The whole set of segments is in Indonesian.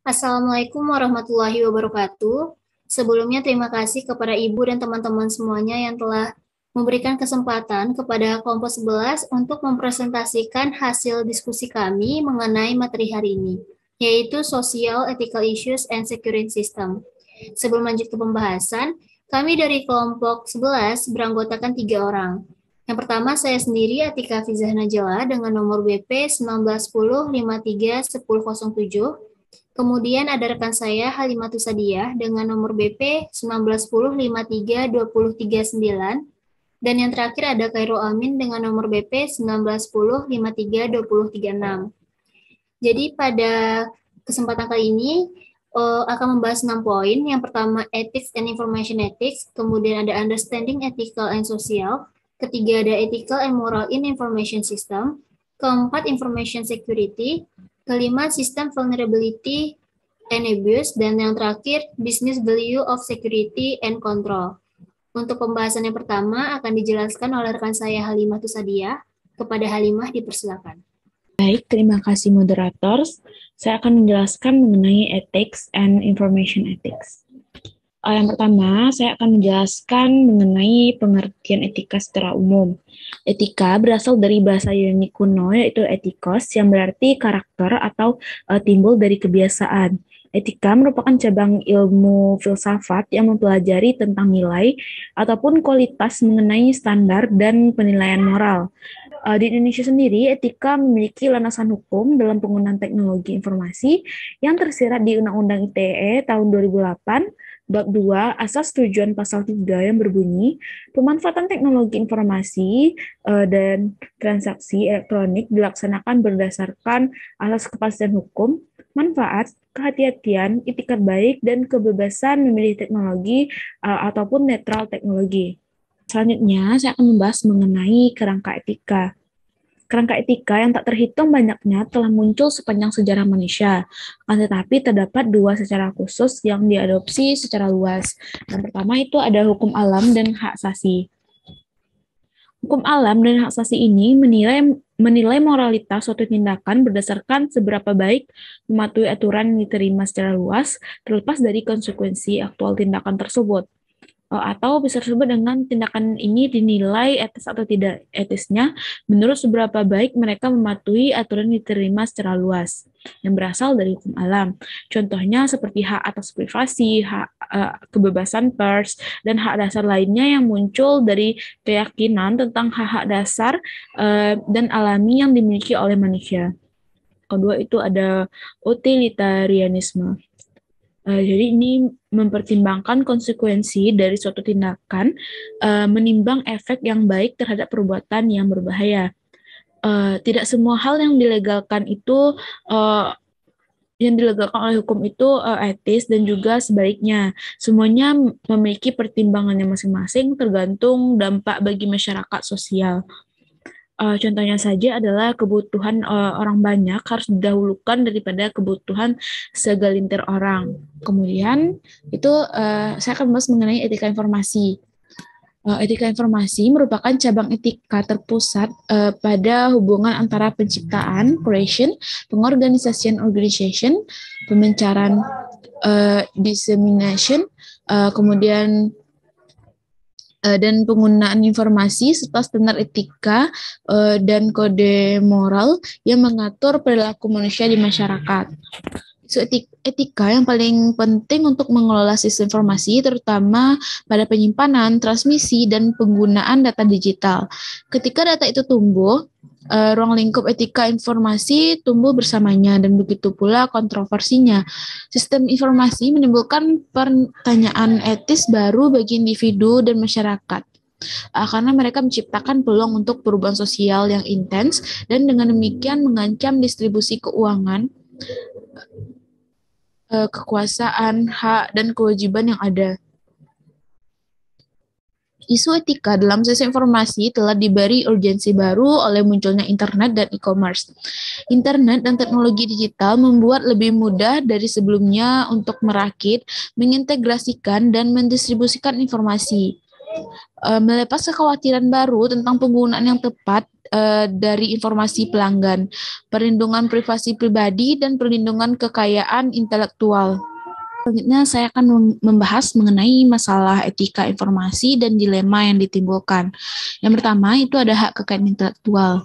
Assalamualaikum warahmatullahi wabarakatuh. Sebelumnya terima kasih kepada Ibu dan teman-teman semuanya yang telah memberikan kesempatan kepada kelompok 11 untuk mempresentasikan hasil diskusi kami mengenai materi hari ini, yaitu Social Ethical Issues and Security System. Sebelum lanjut ke pembahasan, kami dari kelompok 11 beranggotakan 3 orang. Yang pertama, saya sendiri, Atika Fizah Najela, dengan nomor BP 1910531007. Kemudian ada rekan saya Halimatus Sadiah dengan nomor BP 1910532039, dan yang terakhir ada Khairul Amin dengan nomor BP 1910532036. Jadi pada kesempatan kali ini akan membahas 6 poin. Yang pertama Ethics and Information Ethics, kemudian ada Understanding Ethical and Social, ketiga ada Ethical and Moral in Information System, keempat Information Security, kelima System Vulnerability and Abuse, dan yang terakhir Business Value of Security and Control. Untuk pembahasan yang pertama akan dijelaskan oleh rekan saya Halimah Tusadia. Kepada Halimah dipersilakan. Baik, terima kasih moderator. Saya akan menjelaskan mengenai Ethics and Information Ethics. Yang pertama, saya akan menjelaskan mengenai pengertian etika secara umum. Etika berasal dari bahasa Yunani kuno, yaitu etikos, yang berarti karakter atau timbul dari kebiasaan. Etika merupakan cabang ilmu filsafat yang mempelajari tentang nilai ataupun kualitas mengenai standar dan penilaian moral. Di Indonesia sendiri, etika memiliki landasan hukum dalam penggunaan teknologi informasi yang tersirat di Undang-Undang ITE tahun 2008, Bab 2, Asas Tujuan Pasal 3 yang berbunyi, pemanfaatan teknologi informasi dan transaksi elektronik dilaksanakan berdasarkan asas kepastian hukum, manfaat, kehati-hatian, itikat baik, dan kebebasan memilih teknologi ataupun netral teknologi. Selanjutnya, saya akan membahas mengenai kerangka etika. Kerangka etika yang tak terhitung banyaknya telah muncul sepanjang sejarah manusia, akan tetapi terdapat dua secara khusus yang diadopsi secara luas. Yang pertama itu ada hukum alam dan hak asasi. Hukum alam dan hak asasi ini menilai moralitas suatu tindakan berdasarkan seberapa baik mematuhi aturan yang diterima secara luas, terlepas dari konsekuensi aktual tindakan tersebut. Atau bisa disebut dengan tindakan ini dinilai etis atau tidak etisnya menurut seberapa baik mereka mematuhi aturan yang diterima secara luas yang berasal dari hukum alam. Contohnya seperti hak atas privasi, hak kebebasan pers, dan hak dasar lainnya yang muncul dari keyakinan tentang hak-hak dasar dan alami yang dimiliki oleh manusia. Kedua itu ada utilitarianisme. Jadi ini mempertimbangkan konsekuensi dari suatu tindakan menimbang efek yang baik terhadap perbuatan yang berbahaya. Tidak semua hal yang dilegalkan itu oleh hukum itu etis dan juga sebaliknya. Semuanya memiliki pertimbangannya masing-masing tergantung dampak bagi masyarakat sosial. Contohnya saja adalah kebutuhan orang banyak harus didahulukan daripada kebutuhan segelintir orang. Kemudian itu saya akan membahas mengenai etika informasi. Etika informasi merupakan cabang etika terpusat pada hubungan antara penciptaan, creation, pengorganisasian organization, pemencaran, dissemination, kemudian dan penggunaan informasi serta standar etika dan kode moral yang mengatur perilaku manusia di masyarakat. So, etika yang paling penting untuk mengelola sistem informasi terutama pada penyimpanan, transmisi, dan penggunaan data digital. Ketika data itu tumbuh, ruang lingkup etika informasi tumbuh bersamanya dan begitu pula kontroversinya. Sistem informasi menimbulkan pertanyaan etis baru bagi individu dan masyarakat. Karena mereka menciptakan peluang untuk perubahan sosial yang intens dan dengan demikian mengancam distribusi keuangan, kekuasaan, hak, dan kewajiban yang ada. Isu etika dalam sistem informasi telah diberi urgensi baru oleh munculnya internet dan e-commerce. Internet dan teknologi digital membuat lebih mudah dari sebelumnya untuk merakit, mengintegrasikan, dan mendistribusikan informasi. Melepas kekhawatiran baru tentang penggunaan yang tepat dari informasi pelanggan, perlindungan privasi pribadi, dan perlindungan kekayaan intelektual. Selanjutnya, saya akan membahas mengenai masalah etika informasi dan dilema yang ditimbulkan. Yang pertama, itu ada hak kekayaan intelektual.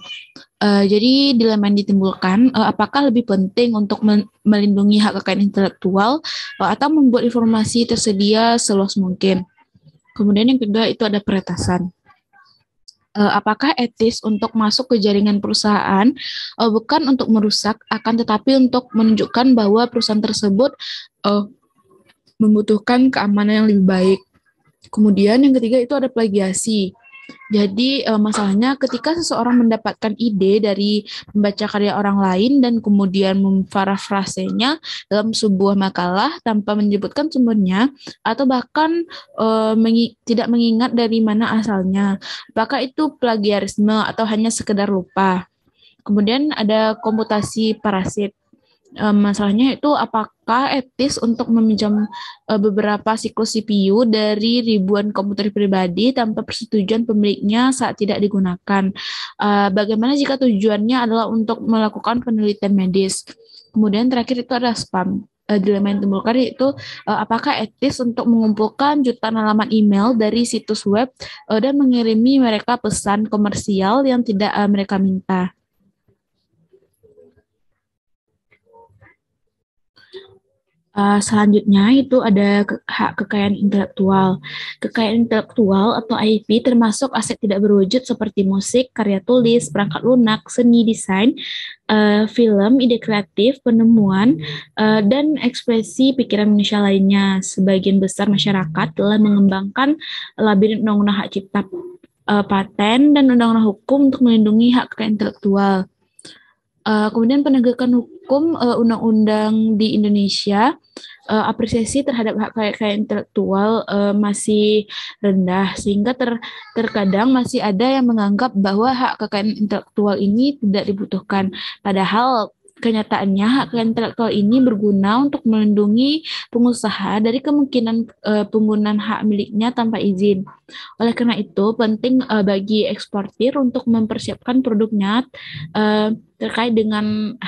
Jadi, dilema yang ditimbulkan, apakah lebih penting untuk melindungi hak kekayaan intelektual atau membuat informasi tersedia seluas mungkin? Kemudian yang kedua, itu ada peretasan. Apakah etis untuk masuk ke jaringan perusahaan bukan untuk merusak, akan tetapi untuk menunjukkan bahwa perusahaan tersebut membutuhkan keamanan yang lebih baik. Kemudian yang ketiga itu ada plagiasi. Jadi masalahnya ketika seseorang mendapatkan ide dari membaca karya orang lain dan kemudian memparafrasenya dalam sebuah makalah tanpa menyebutkan sumbernya atau bahkan tidak mengingat dari mana asalnya, apakah itu plagiarisme atau hanya sekedar lupa? Kemudian ada komputasi parasit. Masalahnya itu apakah etis untuk meminjam beberapa siklus CPU dari ribuan komputer pribadi tanpa persetujuan pemiliknya saat tidak digunakan? Bagaimana jika tujuannya adalah untuk melakukan penelitian medis? Kemudian terakhir itu ada spam. Dilema yang timbulkan itu apakah etis untuk mengumpulkan jutaan halaman email dari situs web dan mengirimi mereka pesan komersial yang tidak mereka minta? Selanjutnya itu ada hak kekayaan intelektual. Kekayaan intelektual atau IP termasuk aset tidak berwujud seperti musik, karya tulis, perangkat lunak, seni desain, film, ide kreatif, penemuan, dan ekspresi pikiran manusia lainnya. Sebagian besar masyarakat telah mengembangkan labirin undang-undang hak cipta, paten, dan undang-undang hukum untuk melindungi hak kekayaan intelektual. Kemudian penegakan hukum undang-undang di Indonesia, apresiasi terhadap hak kekayaan intelektual masih rendah, sehingga terkadang masih ada yang menganggap bahwa hak kekayaan intelektual ini tidak dibutuhkan. Padahal kenyataannya hak kekayaan intelektual ini berguna untuk melindungi pengusaha dari kemungkinan penggunaan hak miliknya tanpa izin. Oleh karena itu, penting bagi eksportir untuk mempersiapkan produknya terkait dengan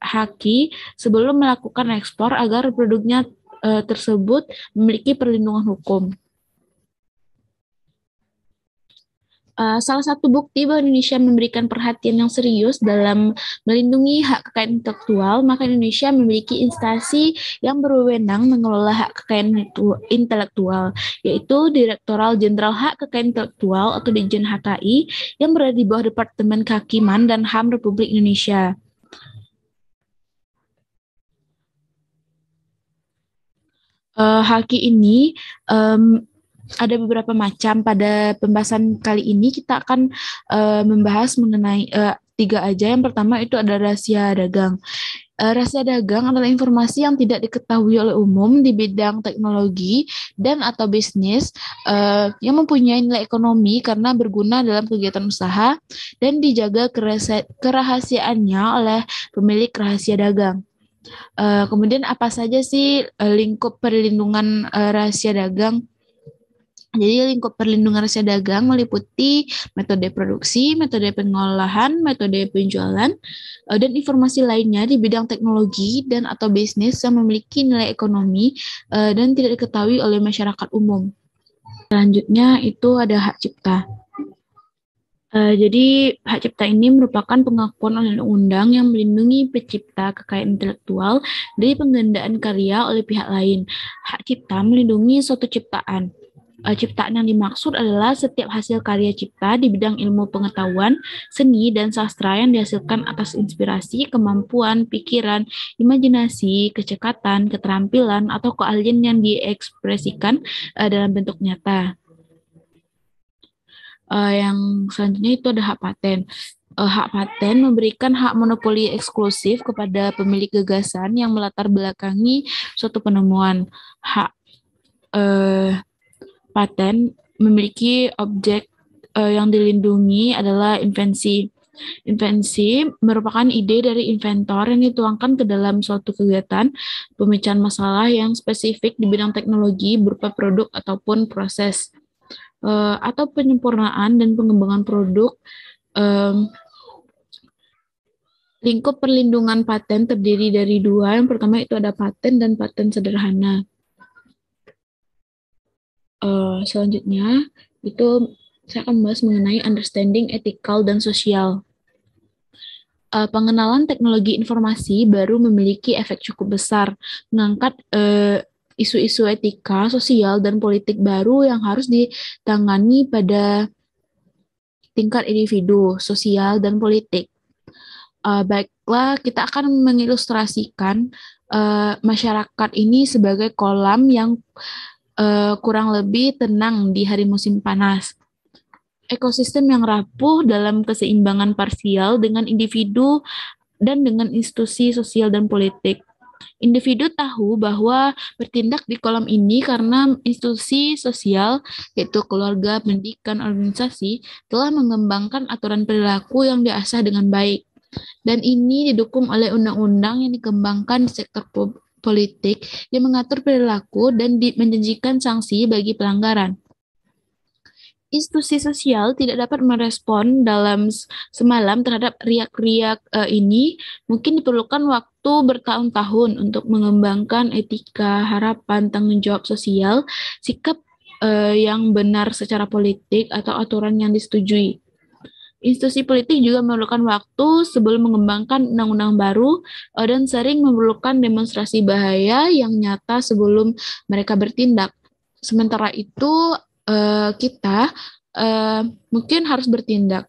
haki sebelum melakukan ekspor agar produknya tersebut memiliki perlindungan hukum. Salah satu bukti bahwa Indonesia memberikan perhatian yang serius dalam melindungi hak kekayaan intelektual, maka Indonesia memiliki instansi yang berwenang mengelola hak kekayaan intelektual, yaitu Direktorat Jenderal Hak Kekayaan Intelektual atau Ditjen HKI yang berada di bawah Departemen Kehakiman dan HAM Republik Indonesia. Haki ini ada beberapa macam. Pada pembahasan kali ini kita akan membahas mengenai 3 aja. Yang pertama itu ada rahasia dagang. Rahasia dagang adalah informasi yang tidak diketahui oleh umum di bidang teknologi dan atau bisnis yang mempunyai nilai ekonomi karena berguna dalam kegiatan usaha dan dijaga kerahasiaannya oleh pemilik rahasia dagang. Kemudian apa saja sih lingkup perlindungan rahasia dagang? Jadi lingkup perlindungan rahasia dagang meliputi metode produksi, metode pengolahan, metode penjualan, dan informasi lainnya di bidang teknologi dan atau bisnis yang memiliki nilai ekonomi dan tidak diketahui oleh masyarakat umum. Selanjutnya itu ada hak cipta. Jadi hak cipta ini merupakan pengakuan oleh undang-undang yang melindungi pencipta kekayaan intelektual dari penggandaan karya oleh pihak lain. Hak cipta melindungi suatu ciptaan. Ciptaan yang dimaksud adalah setiap hasil karya cipta di bidang ilmu pengetahuan, seni, dan sastra yang dihasilkan atas inspirasi, kemampuan, pikiran, imajinasi, kecekatan, keterampilan, atau keahlian yang diekspresikan dalam bentuk nyata. Yang selanjutnya itu ada hak paten. Hak paten memberikan hak monopoli eksklusif kepada pemilik gagasan yang melatar belakangi suatu penemuan. Hak paten memiliki objek yang dilindungi adalah invensi. Invensi merupakan ide dari inventor yang dituangkan ke dalam suatu kegiatan pemecahan masalah yang spesifik di bidang teknologi berupa produk ataupun proses, atau penyempurnaan dan pengembangan produk Um, Lingkup perlindungan paten terdiri dari dua. Yang pertama itu ada paten dan paten sederhana. Selanjutnya itu saya akan membahas mengenai understanding ethical dan sosial. Pengenalan teknologi informasi baru memiliki efek cukup besar, mengangkat isu-isu etika, sosial, dan politik baru yang harus ditangani pada tingkat individu, sosial, dan politik. Baiklah, kita akan mengilustrasikan masyarakat ini sebagai kolam yang kurang lebih tenang di hari musim panas. Ekosistem yang rapuh dalam keseimbangan parsial dengan individu dan dengan institusi sosial dan politik. Individu tahu bahwa bertindak di kolam ini karena institusi sosial, yaitu keluarga, pendidikan, organisasi, telah mengembangkan aturan perilaku yang diasah dengan baik. Dan ini didukung oleh undang-undang yang dikembangkan di sektor politik yang mengatur perilaku dan menjanjikan sanksi bagi pelanggaran. Institusi sosial tidak dapat merespon dalam semalam terhadap riak-riak ini, mungkin diperlukan waktu bertahun-tahun untuk mengembangkan etika, harapan, tanggung jawab sosial, sikap yang benar secara politik, atau aturan yang disetujui. Institusi politik juga memerlukan waktu sebelum mengembangkan undang-undang baru dan sering memerlukan demonstrasi bahaya yang nyata sebelum mereka bertindak. Sementara itu, kita mungkin harus bertindak.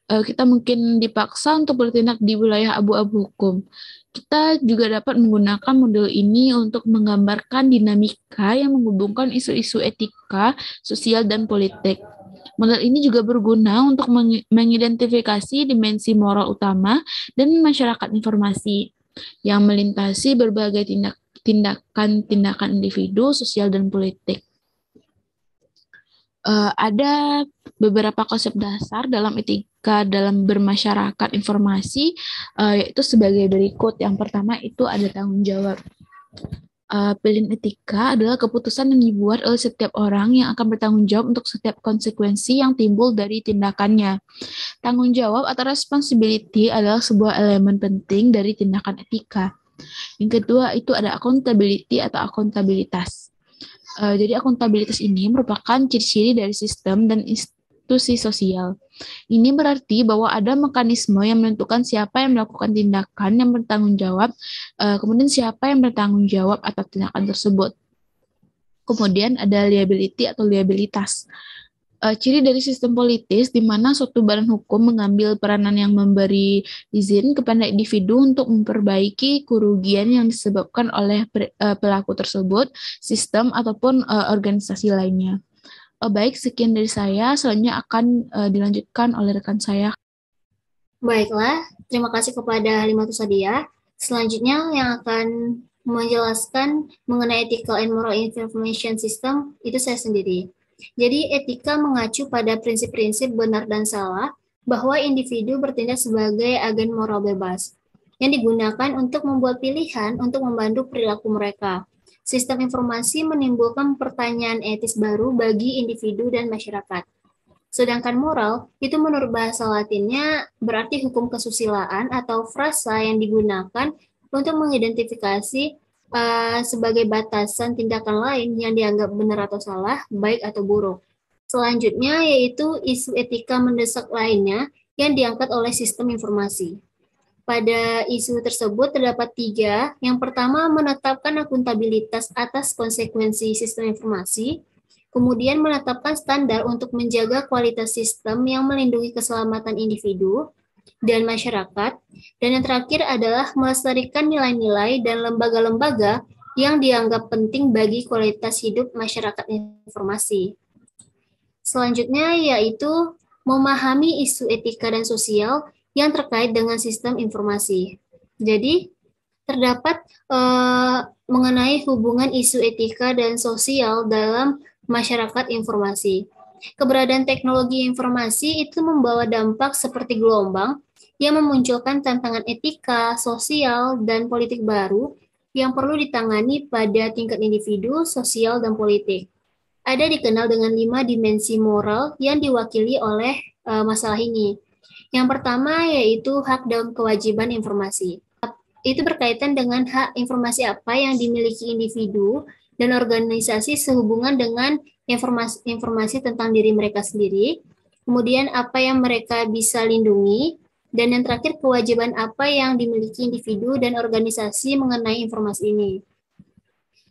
Kita mungkin dipaksa untuk bertindak di wilayah abu-abu hukum. Kita juga dapat menggunakan model ini untuk menggambarkan dinamika yang menghubungkan isu-isu etika, sosial, dan politik. Model ini juga berguna untuk mengidentifikasi dimensi moral utama dan masyarakat informasi yang melintasi berbagai tindakan individu, sosial, dan politik. Ada beberapa konsep dasar dalam etika dalam bermasyarakat informasi, yaitu sebagai berikut. Yang pertama itu ada tanggung jawab. Pilihan etika adalah keputusan yang dibuat oleh setiap orang yang akan bertanggung jawab untuk setiap konsekuensi yang timbul dari tindakannya. Tanggung jawab atau responsibility adalah sebuah elemen penting dari tindakan etika. Yang kedua itu ada accountability atau akuntabilitas. Jadi akuntabilitas ini merupakan ciri-ciri dari sistem dan institusi sosial. Ini berarti bahwa ada mekanisme yang menentukan siapa yang melakukan tindakan yang bertanggung jawab, kemudian siapa yang bertanggung jawab atas tindakan tersebut. Kemudian ada liability atau liabilitas. Ciri dari sistem politis di mana suatu badan hukum mengambil peranan yang memberi izin kepada individu untuk memperbaiki kerugian yang disebabkan oleh pelaku tersebut, sistem, ataupun organisasi lainnya. Baik, sekian dari saya. Selanjutnya akan dilanjutkan oleh rekan saya. Baiklah, terima kasih kepada Halimatus Sadia. Selanjutnya yang akan menjelaskan mengenai ethical and moral information system itu saya sendiri. Jadi etika mengacu pada prinsip-prinsip benar dan salah bahwa individu bertindak sebagai agen moral bebas yang digunakan untuk membuat pilihan untuk membantu perilaku mereka. Sistem informasi menimbulkan pertanyaan etis baru bagi individu dan masyarakat. Sedangkan moral itu menurut bahasa Latinnya berarti hukum kesusilaan atau frasa yang digunakan untuk mengidentifikasi sebagai batasan tindakan lain yang dianggap benar atau salah, baik atau buruk. Selanjutnya yaitu isu etika mendesak lainnya yang diangkat oleh sistem informasi. Pada isu tersebut terdapat 3. Yang pertama, menetapkan akuntabilitas atas konsekuensi sistem informasi. Kemudian menetapkan standar untuk menjaga kualitas sistem yang melindungi keselamatan individu dan masyarakat. Dan yang terakhir adalah melestarikan nilai-nilai dan lembaga-lembaga yang dianggap penting bagi kualitas hidup masyarakat informasi. Selanjutnya yaitu memahami isu etika dan sosial yang terkait dengan sistem informasi. Jadi, terdapat mengenai hubungan isu etika dan sosial dalam masyarakat informasi. Keberadaan teknologi informasi itu membawa dampak seperti gelombang yang memunculkan tantangan etika, sosial, dan politik baru yang perlu ditangani pada tingkat individu, sosial, dan politik. ada dikenal dengan 5 dimensi moral yang diwakili oleh masalah ini. Yang pertama yaitu hak dan kewajiban informasi. Itu berkaitan dengan hak informasi apa yang dimiliki individu dan organisasi sehubungan dengan informasi tentang diri mereka sendiri, kemudian apa yang mereka bisa lindungi, dan yang terakhir kewajiban apa yang dimiliki individu dan organisasi mengenai informasi ini.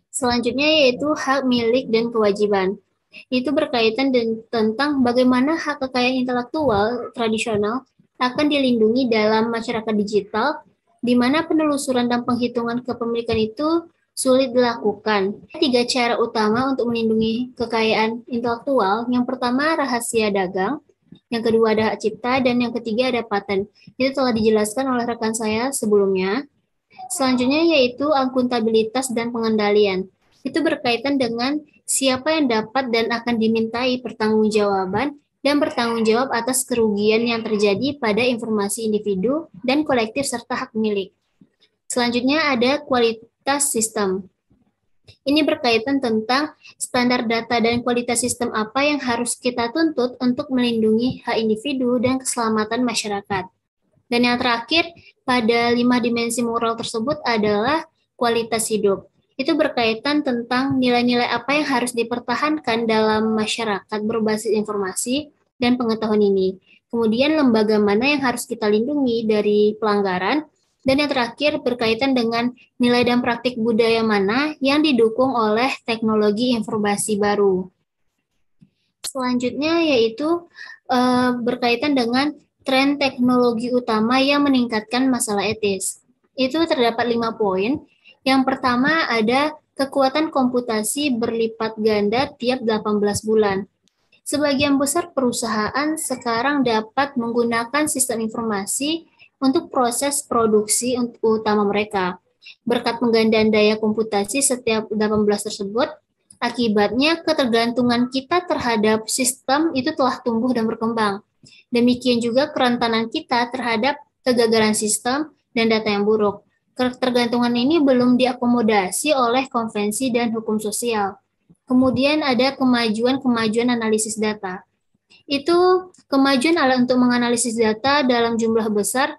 Selanjutnya yaitu hak milik dan kewajiban. Itu berkaitan tentang bagaimana hak kekayaan intelektual tradisional akan dilindungi dalam masyarakat digital, di mana penelusuran dan penghitungan kepemilikan itu sulit dilakukan. 3 cara utama untuk melindungi kekayaan intelektual. Yang pertama, rahasia dagang. Yang kedua, ada hak cipta. Dan yang ketiga, ada paten. Itu telah dijelaskan oleh rekan saya sebelumnya. Selanjutnya yaitu akuntabilitas dan pengendalian. Itu berkaitan dengan siapa yang dapat dan akan dimintai pertanggungjawaban dan bertanggung jawab atas kerugian yang terjadi pada informasi individu dan kolektif serta hak milik. Selanjutnya ada kualitas sistem. Ini berkaitan tentang standar data dan kualitas sistem apa yang harus kita tuntut untuk melindungi hak individu dan keselamatan masyarakat. Dan yang terakhir, pada 5 dimensi moral tersebut adalah kualitas hidup. Itu berkaitan tentang nilai-nilai apa yang harus dipertahankan dalam masyarakat berbasis informasi dan pengetahuan ini. Kemudian lembaga mana yang harus kita lindungi dari pelanggaran. Dan yang terakhir berkaitan dengan nilai dan praktik budaya mana yang didukung oleh teknologi informasi baru. Selanjutnya yaitu berkaitan dengan tren teknologi utama yang meningkatkan masalah etis. Itu terdapat 5 poin. Yang pertama ada kekuatan komputasi berlipat ganda tiap 18 bulan. Sebagian besar perusahaan sekarang dapat menggunakan sistem informasi untuk proses produksi utama mereka. Berkat penggandaan daya komputasi setiap 18 tersebut, akibatnya ketergantungan kita terhadap sistem itu telah tumbuh dan berkembang. Demikian juga kerentanan kita terhadap kegagalan sistem dan data yang buruk. Ketergantungan ini belum diakomodasi oleh konvensi dan hukum sosial. Kemudian ada kemajuan analisis data. Itu kemajuan alat untuk menganalisis data dalam jumlah besar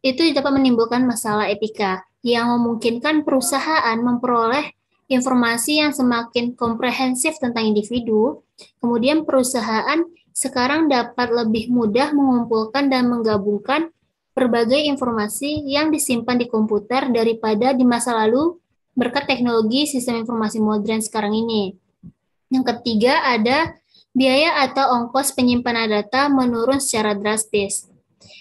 itu dapat menimbulkan masalah etika yang memungkinkan perusahaan memperoleh informasi yang semakin komprehensif tentang individu. Kemudian perusahaan sekarang dapat lebih mudah mengumpulkan dan menggabungkan berbagai informasi yang disimpan di komputer daripada di masa lalu berkat teknologi sistem informasi modern sekarang ini. Yang ketiga ada biaya atau ongkos penyimpanan data menurun secara drastis.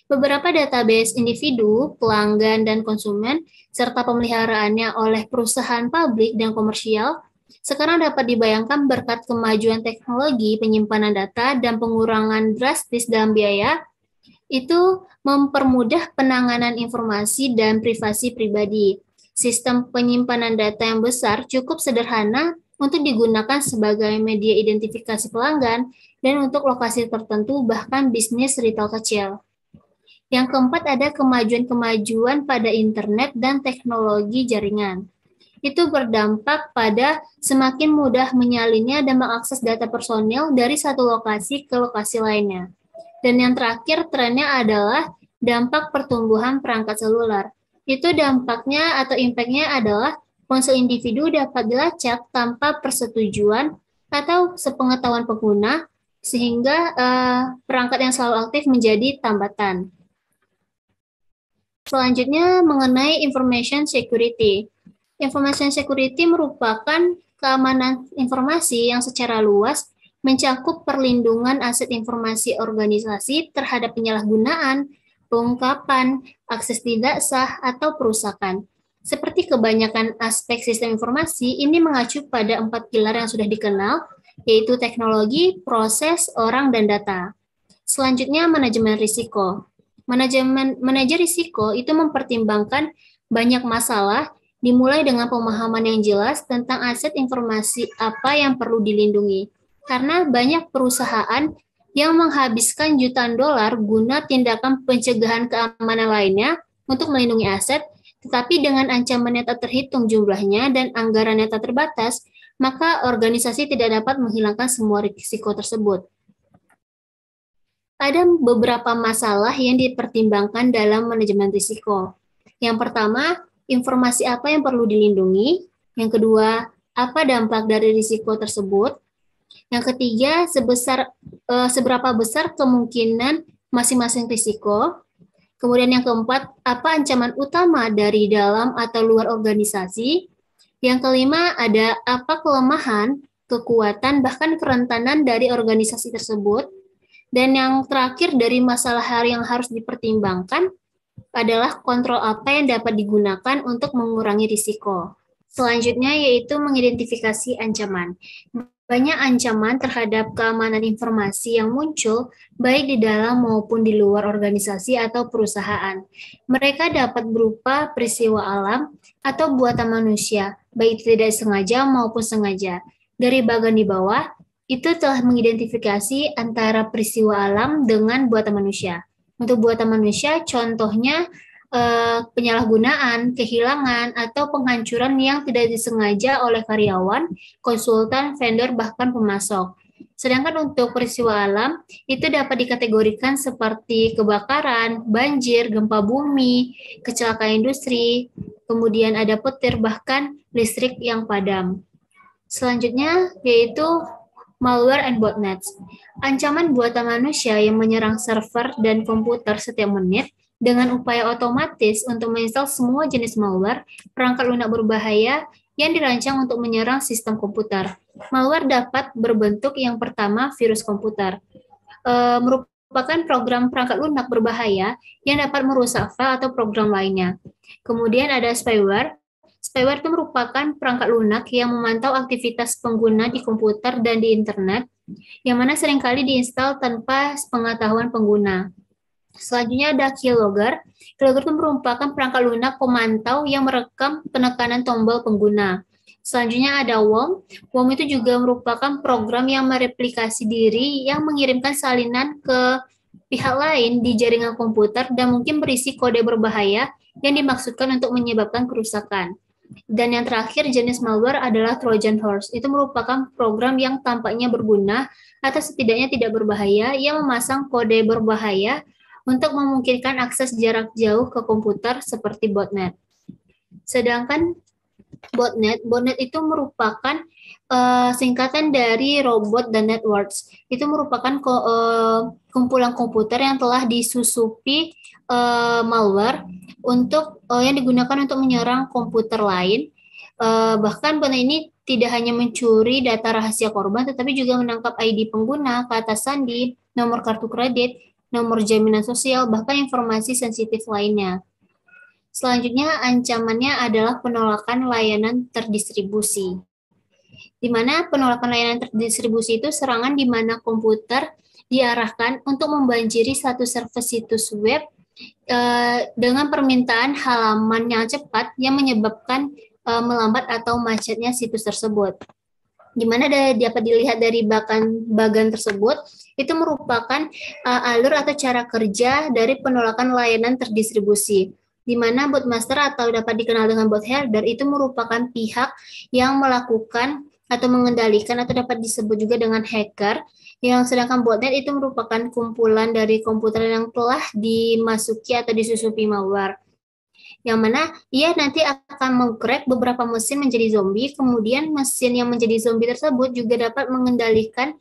Beberapa database individu, pelanggan, dan konsumen, serta pemeliharaannya oleh perusahaan publik dan komersial, sekarang dapat dibayangkan berkat kemajuan teknologi penyimpanan data dan pengurangan drastis dalam biaya, itu mempermudah penanganan informasi dan privasi pribadi. Sistem penyimpanan data yang besar cukup sederhana untuk digunakan sebagai media identifikasi pelanggan dan untuk lokasi tertentu bahkan bisnis retail kecil. Yang keempat ada kemajuan-kemajuan pada internet dan teknologi jaringan. Itu berdampak pada semakin mudah menyalinnya dan mengakses data personil dari satu lokasi ke lokasi lainnya. Dan yang terakhir trennya adalah dampak pertumbuhan perangkat seluler. Itu dampaknya atau impact-nya adalah ponsel individu dapat dilacak tanpa persetujuan atau sepengetahuan pengguna, sehingga perangkat yang selalu aktif menjadi tambatan. Selanjutnya mengenai information security. Information security merupakan keamanan informasi yang secara luas mencakup perlindungan aset informasi organisasi terhadap penyalahgunaan, pengungkapan, akses tidak sah, atau perusakan. Seperti kebanyakan aspek sistem informasi, ini mengacu pada 4 pilar yang sudah dikenal, yaitu teknologi, proses, orang, dan data. Selanjutnya, manajemen risiko. Manajer risiko itu mempertimbangkan banyak masalah, dimulai dengan pemahaman yang jelas tentang aset informasi apa yang perlu dilindungi. Karena banyak perusahaan yang menghabiskan jutaan dolar guna tindakan pencegahan keamanan lainnya untuk melindungi aset, tetapi dengan ancaman yang tak terhitung jumlahnya dan anggaran yang tak terbatas, maka organisasi tidak dapat menghilangkan semua risiko tersebut. Ada beberapa masalah yang dipertimbangkan dalam manajemen risiko. Yang pertama, informasi apa yang perlu dilindungi. Yang kedua, apa dampak dari risiko tersebut. Yang ketiga, seberapa besar kemungkinan masing-masing risiko. Kemudian yang keempat, apa ancaman utama dari dalam atau luar organisasi. Yang kelima, ada apa kelemahan, kekuatan, bahkan kerentanan dari organisasi tersebut. Dan yang terakhir dari masalah yang harus dipertimbangkan adalah kontrol apa yang dapat digunakan untuk mengurangi risiko. Selanjutnya yaitu mengidentifikasi ancaman. Banyak ancaman terhadap keamanan informasi yang muncul baik di dalam maupun di luar organisasi atau perusahaan. Mereka dapat berupa peristiwa alam atau buatan manusia, baik tidak sengaja maupun sengaja. Dari bagian di bawah, itu telah mengidentifikasi antara peristiwa alam dengan buatan manusia. Untuk buatan manusia, contohnya penyalahgunaan, kehilangan, atau penghancuran yang tidak disengaja oleh karyawan, konsultan, vendor, bahkan pemasok. Sedangkan untuk peristiwa alam, itu dapat dikategorikan seperti kebakaran, banjir, gempa bumi, kecelakaan industri, kemudian ada petir, bahkan listrik yang padam. Selanjutnya yaitu malware and botnets. Ancaman buatan manusia yang menyerang server dan komputer setiap menit dengan upaya otomatis untuk menginstal semua jenis malware, perangkat lunak berbahaya yang dirancang untuk menyerang sistem komputer. Malware dapat berbentuk yang pertama virus komputer. Merupakan program perangkat lunak berbahaya yang dapat merusak file atau program lainnya. Kemudian ada spyware. Spyware itu merupakan perangkat lunak yang memantau aktivitas pengguna di komputer dan di internet, yang mana seringkali diinstal tanpa pengetahuan pengguna. Selanjutnya ada keylogger. Keylogger itu merupakan perangkat lunak pemantau yang merekam penekanan tombol pengguna. Selanjutnya ada worm. Worm itu juga merupakan program yang mereplikasi diri yang mengirimkan salinan ke pihak lain di jaringan komputer dan mungkin berisi kode berbahaya yang dimaksudkan untuk menyebabkan kerusakan. Dan yang terakhir jenis malware adalah Trojan Horse. Itu merupakan program yang tampaknya berguna atau setidaknya tidak berbahaya yang memasang kode berbahaya untuk memungkinkan akses jarak jauh ke komputer seperti botnet. Sedangkan botnet itu merupakan singkatan dari robot dan networks. Itu merupakan kumpulan komputer yang telah disusupi malware untuk yang digunakan untuk menyerang komputer lain. Bahkan botnet ini tidak hanya mencuri data rahasia korban, tetapi juga menangkap ID pengguna, kata sandi, nomor kartu kredit, nomor jaminan sosial, bahkan informasi sensitif lainnya. Selanjutnya, ancamannya adalah penolakan layanan terdistribusi. Di mana penolakan layanan terdistribusi itu serangan di mana komputer diarahkan untuk membanjiri satu server situs web dengan permintaan halaman yang cepat yang menyebabkan melambat atau macetnya situs tersebut. Di mana dapat dilihat dari bagan tersebut, itu merupakan alur atau cara kerja dari penolakan layanan terdistribusi, di mana botmaster atau dapat dikenal dengan bot herder itu merupakan pihak yang melakukan atau mengendalikan atau dapat disebut juga dengan hacker, yang sedangkan botnet itu merupakan kumpulan dari komputer yang telah dimasuki atau disusupi malware, yang mana ia nanti akan mengcrack beberapa mesin menjadi zombie, kemudian mesin yang menjadi zombie tersebut juga dapat mengendalikan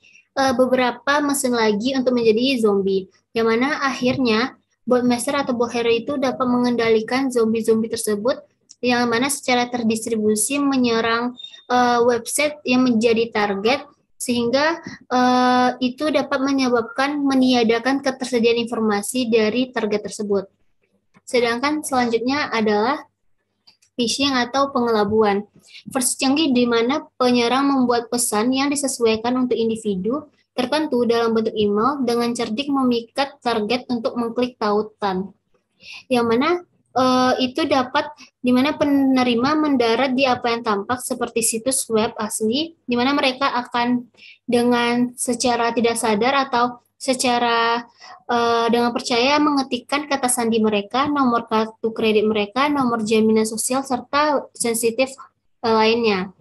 beberapa mesin lagi untuk menjadi zombie, yang mana akhirnya botmaster atau bot herder itu dapat mengendalikan zombie-zombie tersebut, yang mana secara terdistribusi menyerang website yang menjadi target, sehingga itu dapat menyebabkan meniadakan ketersediaan informasi dari target tersebut. Sedangkan selanjutnya adalah phishing atau pengelabuan. Versi canggih di mana penyerang membuat pesan yang disesuaikan untuk individu tertentu dalam bentuk email dengan cerdik memikat target untuk mengklik tautan. Yang mana itu dapat di mana penerima mendarat di apa yang tampak seperti situs web asli, di mana mereka akan dengan secara tidak sadar atau secara dengan percaya mengetikkan kata sandi mereka, nomor kartu kredit mereka, nomor jaminan sosial, serta sensitif lainnya.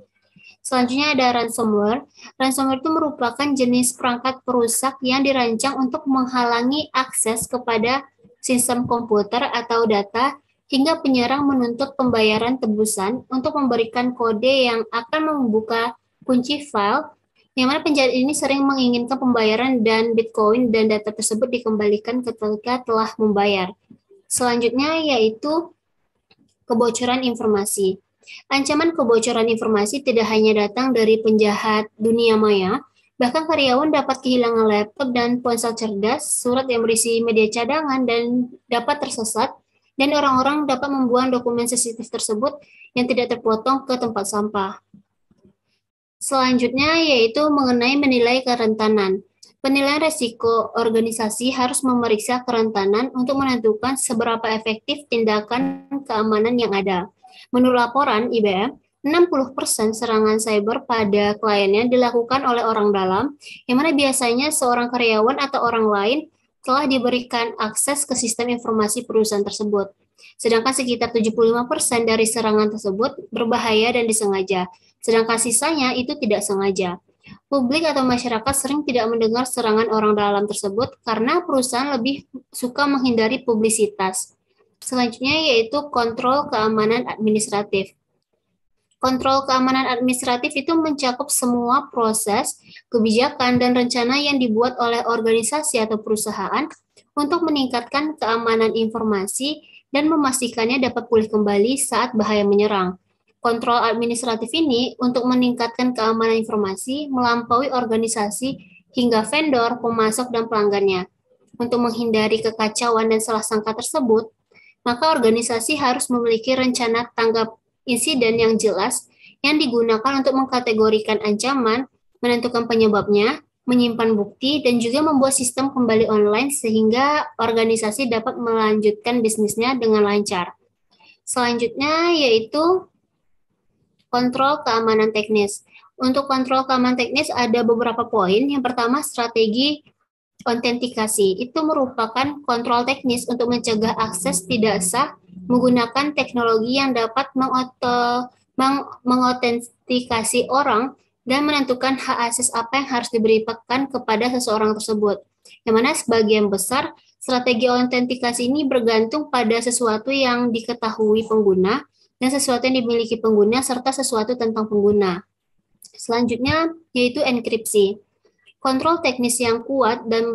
Selanjutnya ada ransomware. Ransomware itu merupakan jenis perangkat perusak yang dirancang untuk menghalangi akses kepada sistem komputer atau data hingga penyerang menuntut pembayaran tebusan untuk memberikan kode yang akan membuka kunci file, yang mana penjahat ini sering menginginkan pembayaran dan Bitcoin dan data tersebut dikembalikan ketika telah membayar. Selanjutnya yaitu kebocoran informasi. Ancaman kebocoran informasi tidak hanya datang dari penjahat dunia maya, bahkan karyawan dapat kehilangan laptop dan ponsel cerdas, surat yang berisi media cadangan dan dapat tersesat, dan orang-orang dapat membuang dokumen sensitif tersebut yang tidak terpotong ke tempat sampah. Selanjutnya yaitu mengenai menilai kerentanan. Penilaian resiko organisasi harus memeriksa kerentanan untuk menentukan seberapa efektif tindakan keamanan yang ada. Menurut laporan IBM, 60% serangan cyber pada kliennya dilakukan oleh orang dalam, yang mana biasanya seorang karyawan atau orang lain telah diberikan akses ke sistem informasi perusahaan tersebut. Sedangkan sekitar 75% dari serangan tersebut berbahaya dan disengaja, sedangkan sisanya itu tidak sengaja. Publik atau masyarakat sering tidak mendengar serangan orang dalam tersebut karena perusahaan lebih suka menghindari publisitas. Selanjutnya yaitu kontrol keamanan administratif. Kontrol keamanan administratif itu mencakup semua proses, kebijakan, dan rencana yang dibuat oleh organisasi atau perusahaan untuk meningkatkan keamanan informasi dan memastikannya dapat pulih kembali saat bahaya menyerang. Kontrol administratif ini untuk meningkatkan keamanan informasi melampaui organisasi hingga vendor, pemasok, dan pelanggannya. Untuk menghindari kekacauan dan salah sangka tersebut, maka organisasi harus memiliki rencana tanggap insiden yang jelas yang digunakan untuk mengkategorikan ancaman, menentukan penyebabnya, menyimpan bukti, dan juga membuat sistem kembali online sehingga organisasi dapat melanjutkan bisnisnya dengan lancar. Selanjutnya yaitu kontrol keamanan teknis. Untuk kontrol keamanan teknis ada beberapa poin. Yang pertama, strategi autentikasi. Itu merupakan kontrol teknis untuk mencegah akses tidak sah menggunakan teknologi yang dapat mengautentikasi orang dan menentukan hak akses apa yang harus diberikan kepada seseorang tersebut. Yang mana sebagian besar strategi autentikasi ini bergantung pada sesuatu yang diketahui pengguna dan sesuatu yang dimiliki pengguna serta sesuatu tentang pengguna. Selanjutnya yaitu enkripsi. Kontrol teknis yang kuat dan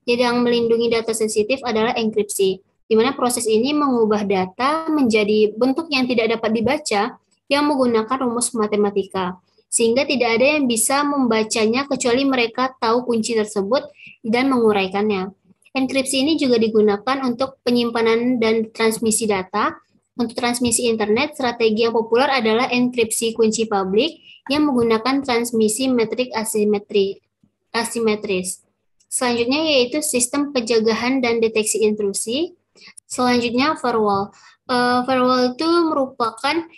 yang melindungi data sensitif adalah enkripsi, di mana proses ini mengubah data menjadi bentuk yang tidak dapat dibaca yang menggunakan rumus matematika, sehingga tidak ada yang bisa membacanya kecuali mereka tahu kunci tersebut dan menguraikannya. Enkripsi ini juga digunakan untuk penyimpanan dan transmisi data. Untuk transmisi internet, strategi yang populer adalah enkripsi kunci publik yang menggunakan transmisi metrik asimetris. Selanjutnya yaitu sistem pencegahan dan deteksi intrusi. Selanjutnya firewall. Firewall itu merupakan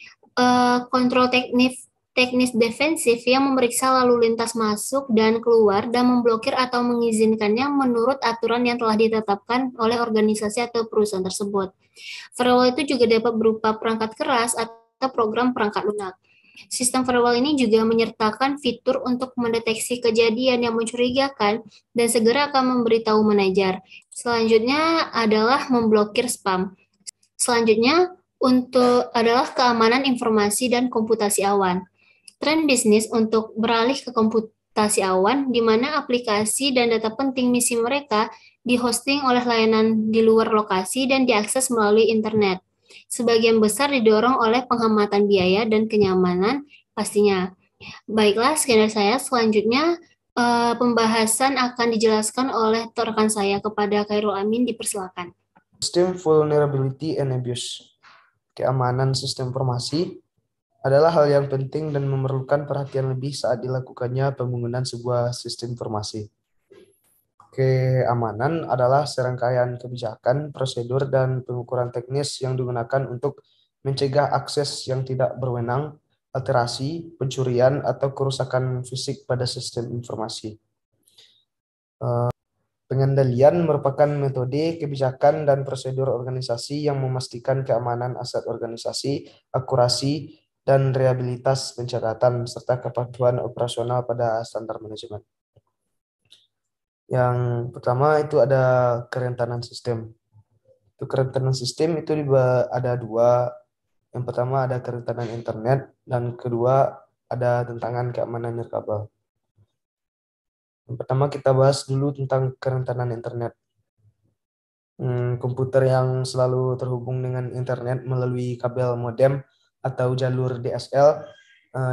kontrol teknis defensif yang memeriksa lalu lintas masuk dan keluar dan memblokir atau mengizinkannya menurut aturan yang telah ditetapkan oleh organisasi atau perusahaan tersebut. Firewall itu juga dapat berupa perangkat keras atau program perangkat lunak. Sistem firewall ini juga menyertakan fitur untuk mendeteksi kejadian yang mencurigakan dan segera akan memberitahu manajer. Selanjutnya adalah memblokir spam. Selanjutnya adalah keamanan informasi dan komputasi awan. Tren bisnis untuk beralih ke komputasi awan, di mana aplikasi dan data penting misi mereka dihosting oleh layanan di luar lokasi dan diakses melalui internet. Sebagian besar didorong oleh penghematan biaya dan kenyamanan pastinya. Baiklah, sekian dari saya. Selanjutnya, pembahasan akan dijelaskan oleh rekan saya kepada Khairul Amin. Dipersilakan. Sistem vulnerability and abuse. Keamanan sistem informasi adalah hal yang penting dan memerlukan perhatian lebih saat dilakukannya pembangunan sebuah sistem informasi. Keamanan adalah serangkaian kebijakan, prosedur, dan pengukuran teknis yang digunakan untuk mencegah akses yang tidak berwenang, alterasi, pencurian, atau kerusakan fisik pada sistem informasi. Pengendalian merupakan metode, kebijakan, dan prosedur organisasi yang memastikan keamanan aset organisasi, akurasi, dan reliabilitas pencatatan, serta kepatuhan operasional pada standar manajemen. Yang pertama itu ada kerentanan sistem. Itu kerentanan sistem itu ada dua. Yang pertama ada kerentanan internet, dan kedua ada tentangan keamanan nirkabel. Yang pertama kita bahas dulu tentang kerentanan internet. Komputer yang selalu terhubung dengan internet melalui kabel modem atau jalur DSL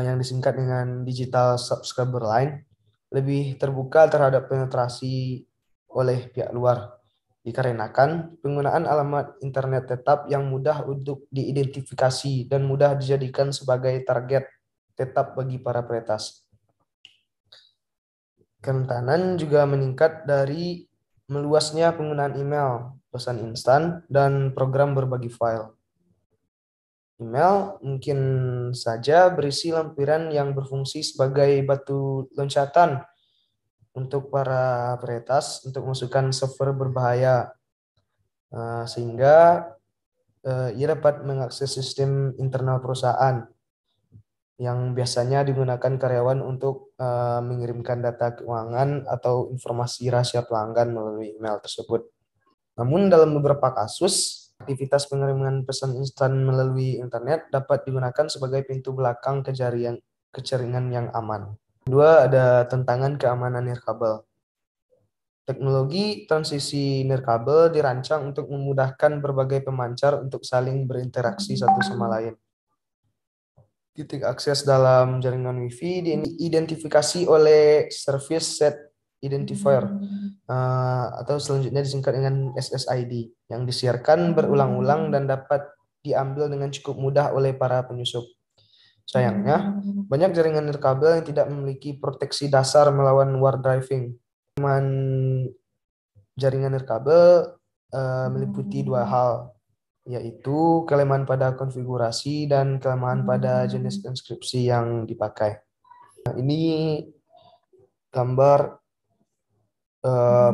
yang disingkat dengan Digital Subscriber Line lebih terbuka terhadap penetrasi oleh pihak luar, dikarenakan penggunaan alamat internet tetap yang mudah untuk diidentifikasi dan mudah dijadikan sebagai target tetap bagi para peretas. Kerentanan juga meningkat dari meluasnya penggunaan email, pesan instan, dan program berbagi file. Email mungkin saja berisi lampiran yang berfungsi sebagai batu loncatan untuk para peretas untuk masukkan software berbahaya, sehingga ia dapat mengakses sistem internal perusahaan yang biasanya digunakan karyawan untuk mengirimkan data keuangan atau informasi rahasia pelanggan melalui email tersebut. Namun dalam beberapa kasus, aktivitas pengiriman pesan instan melalui internet dapat digunakan sebagai pintu belakang jaringan yang aman. Kedua, ada tentangan keamanan nirkabel. Teknologi transisi nirkabel dirancang untuk memudahkan berbagai pemancar untuk saling berinteraksi satu sama lain. Titik akses dalam jaringan Wi-Fi diidentifikasi oleh Service Set Identifier atau selanjutnya disingkat dengan SSID yang disiarkan berulang-ulang dan dapat diambil dengan cukup mudah oleh para penyusup. Sayangnya, banyak jaringan nirkabel yang tidak memiliki proteksi dasar melawan war driving. Kelemahan jaringan nirkabel meliputi dua hal, yaitu kelemahan pada konfigurasi dan kelemahan pada jenis inskripsi yang dipakai. Nah, ini gambar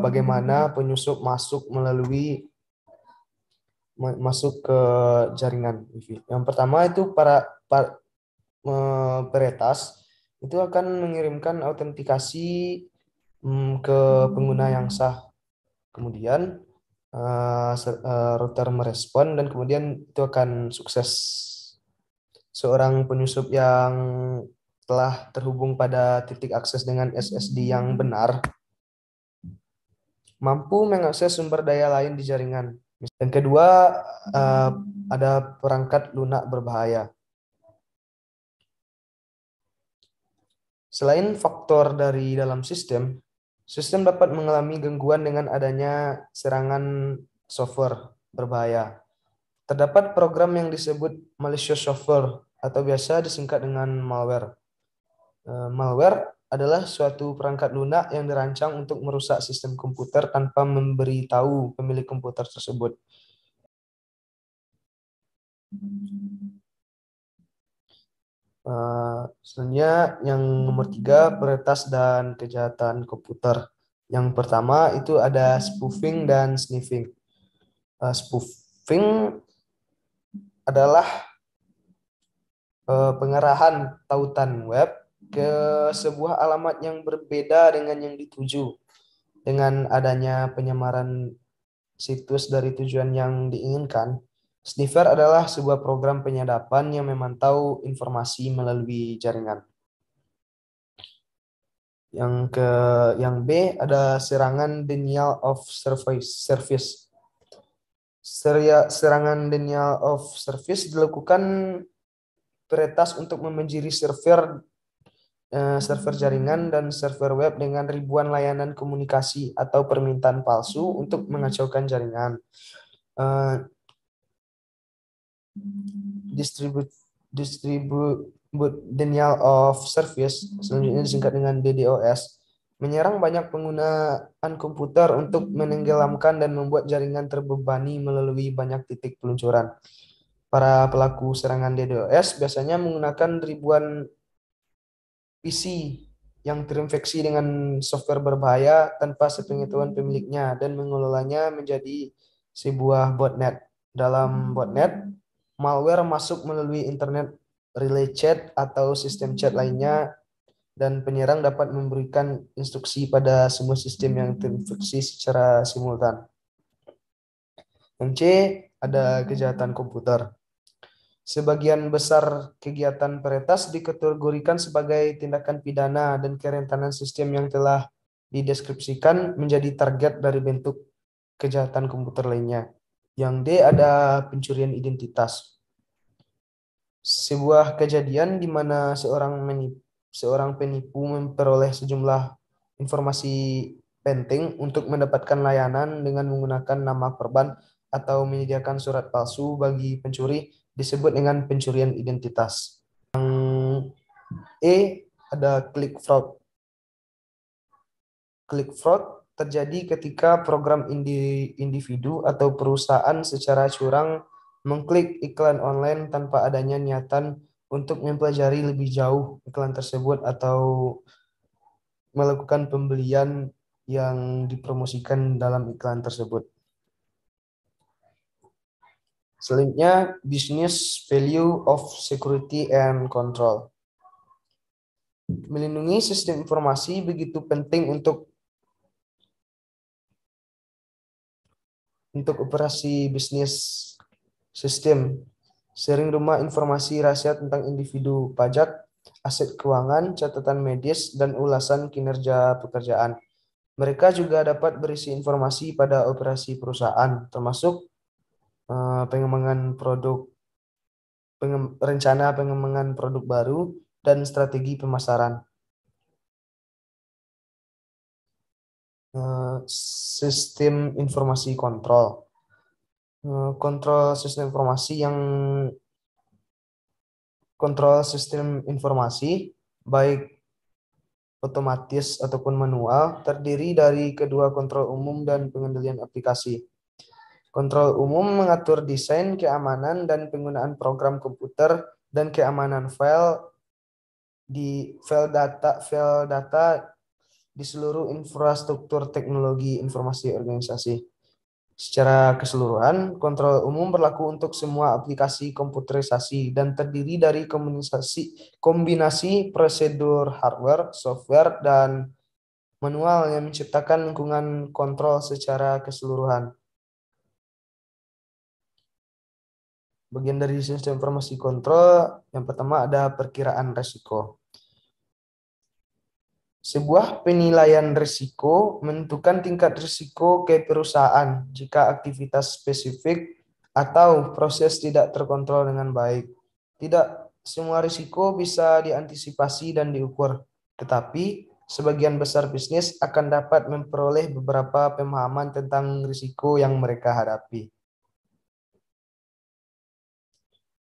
bagaimana penyusup masuk ke jaringan Wi-Fi. Yang pertama itu para peretas itu akan mengirimkan autentikasi ke pengguna yang sah. Kemudian router merespon dan kemudian itu akan sukses. Seorang penyusup yang telah terhubung pada titik akses dengan SSD yang benar mampu mengakses sumber daya lain di jaringan. Yang kedua, ada perangkat lunak berbahaya. Selain faktor dari dalam sistem dapat mengalami gangguan dengan adanya serangan software berbahaya. Terdapat program yang disebut malicious software atau biasa disingkat dengan malware. Malware adalah suatu perangkat lunak yang dirancang untuk merusak sistem komputer tanpa memberitahu pemilik komputer tersebut. Selanjutnya yang nomor 3, peretas dan kejahatan komputer. Yang pertama itu ada spoofing dan sniffing. Spoofing adalah pengarahan tautan web ke sebuah alamat yang berbeda dengan yang dituju. Dengan adanya penyamaran situs dari tujuan yang diinginkan, sniffer adalah sebuah program penyadapan yang memantau informasi melalui jaringan. Yang B ada serangan denial of service. Serangan denial of service dilakukan peretas untuk memenjiri server jaringan dan server web dengan ribuan layanan komunikasi atau permintaan palsu untuk mengacaukan jaringan. Distribute denial of service, selanjutnya disingkat dengan DDoS, menyerang banyak penggunaan komputer untuk menenggelamkan dan membuat jaringan terbebani melalui banyak titik peluncuran. Para pelaku serangan DDoS biasanya menggunakan ribuan PC yang terinfeksi dengan software berbahaya tanpa sepengetahuan pemiliknya dan mengelolanya menjadi sebuah botnet. Dalam botnet, malware masuk melalui internet relay chat atau sistem chat lainnya, dan penyerang dapat memberikan instruksi pada semua sistem yang terinfeksi secara simultan. Yang C, ada kejahatan komputer. Sebagian besar kegiatan peretas dikategorikan sebagai tindakan pidana dan kerentanan sistem yang telah dideskripsikan menjadi target dari bentuk kejahatan komputer lainnya. Yang D, ada pencurian identitas. Sebuah kejadian di mana seorang penipu memperoleh sejumlah informasi penting untuk mendapatkan layanan dengan menggunakan nama korban atau menyediakan surat palsu bagi pencuri disebut dengan pencurian identitas. Yang E, ada click fraud. Click fraud terjadi ketika program individu atau perusahaan secara curang mengklik iklan online tanpa adanya niatan untuk mempelajari lebih jauh iklan tersebut atau melakukan pembelian yang dipromosikan dalam iklan tersebut. Selanjutnya, business value of security and control. Melindungi sistem informasi begitu penting untuk operasi bisnis sistem. Sering rumah informasi rahasia tentang individu, pajak, aset keuangan, catatan medis, dan ulasan kinerja pekerjaan. Mereka juga dapat berisi informasi pada operasi perusahaan, termasuk pengembangan produk, rencana pengembangan produk baru, dan strategi pemasaran. Sistem informasi kontrol. Kontrol sistem informasi, baik otomatis ataupun manual, terdiri dari kedua kontrol umum dan pengendalian aplikasi. Kontrol umum mengatur desain, keamanan, dan penggunaan program komputer dan keamanan file data di seluruh infrastruktur teknologi informasi organisasi. Secara keseluruhan, kontrol umum berlaku untuk semua aplikasi komputerisasi dan terdiri dari kombinasi prosedur hardware, software, dan manual yang menciptakan lingkungan kontrol secara keseluruhan. Bagian dari sistem informasi kontrol, yang pertama ada perkiraan risiko. Sebuah penilaian risiko menentukan tingkat risiko ke perusahaan jika aktivitas spesifik atau proses tidak terkontrol dengan baik. Tidak semua risiko bisa diantisipasi dan diukur, tetapi sebagian besar bisnis akan dapat memperoleh beberapa pemahaman tentang risiko yang mereka hadapi.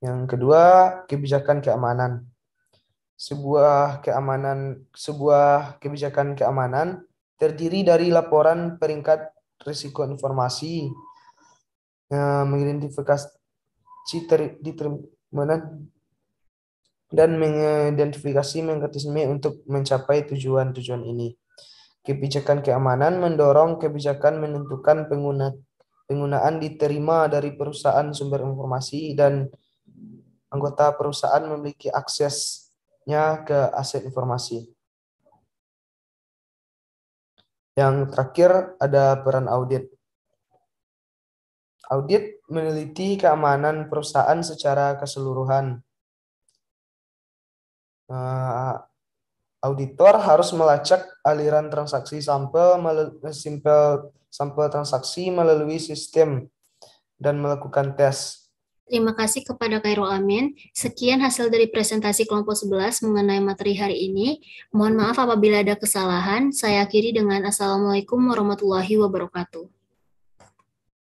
Yang kedua, kebijakan keamanan. Sebuah kebijakan keamanan terdiri dari laporan peringkat risiko informasi, mengidentifikasi dan mengidentifikasi mekanisme untuk mencapai tujuan-tujuan ini. Kebijakan keamanan mendorong kebijakan menentukan penggunaan diterima dari perusahaan sumber informasi dan anggota perusahaan memiliki aksesnya ke aset informasi. Yang terakhir ada peran audit. Audit meneliti keamanan perusahaan secara keseluruhan. Auditor harus melacak aliran transaksi sampel transaksi melalui sistem dan melakukan tes. Terima kasih kepada Khairul Amin. Sekian hasil dari presentasi kelompok 11 mengenai materi hari ini. Mohon maaf apabila ada kesalahan. Saya akhiri dengan Assalamualaikum warahmatullahi wabarakatuh.